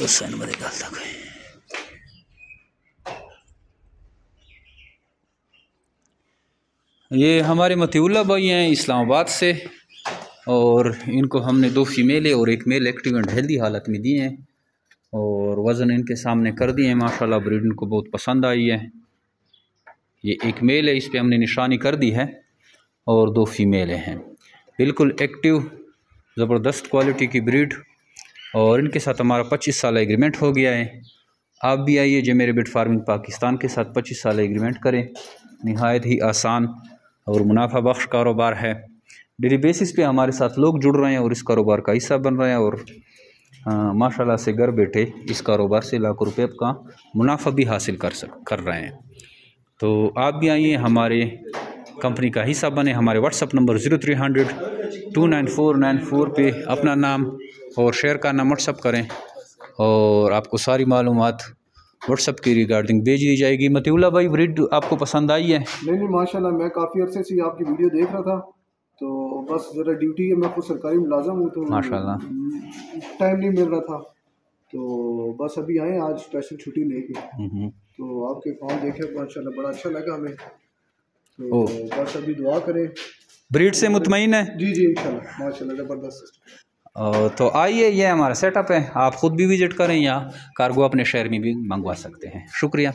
मध्ये घालता काय। ये हमारे मतीउल्ला भाई हैं इस्लामाबाद से, और इनको हमने 2 फीमेल और एक मेल एक्टिव एंड हेल्दी हालत में दिए हैं, और वज़न इनके सामने कर दिए हैं। माशाल्लाह ब्रीड इनको बहुत पसंद आई है। ये एक मेल है, इस पे हमने निशानी कर दी है, और 2 फीमेल हैं। बिल्कुल एक्टिव ज़बरदस्त क्वालिटी की ब्रीड, और इनके साथ हमारा 25 साल एग्रीमेंट हो गया है। आप भी आइए जो मेरे बिट फार्मिंग पाकिस्तान के साथ 25 साल एग्रीमेंट करें। नहायत ही आसान और मुनाफा बख्श कारोबार है। डेली बेसिस पे हमारे साथ लोग जुड़ रहे हैं और इस कारोबार का हिस्सा बन रहे हैं, और माशाल्लाह से घर बैठे इस कारोबार से लाखों रुपये का मुनाफा भी हासिल कर रहे हैं। तो आप भी आइए, हमारे कंपनी का हिस्सा बने। हमारे व्हाट्सअप नंबर 0300 29494 पे अपना नाम और शेयर का नाम व्हाट्सअप करें, और आपको सारी मालूमात व्हाट्सअप की रिगार्डिंग भेज दी जाएगी। मतीउल्ला भाई, ब्रीड आपको पसंद आई है? नहीं माशाल्लाह, मैं काफ़ी अरसे से आपकी वीडियो देख रहा था, तो बस ज़रा ड्यूटी है, मैं खुद सरकारी मुलाजम हूँ, तो माशाल्लाह टाइम नहीं मिल रहा था, तो बस अभी आए आज स्पेशल छुट्टी लेके। तो आपके फॉर्म देखे माशाल्लाह बड़ा अच्छा लगा हमें, तो बस अभी दुआ करें। ब्रीड से मुतमईन है? जी जी इंशाल्लाह, माशाल्लाह ज़बरदस्त। तो आइए, ये हमारा सेटअप है, आप ख़ुद भी विज़िट करें या कार्गो अपने शहर में भी मंगवा सकते हैं। शुक्रिया।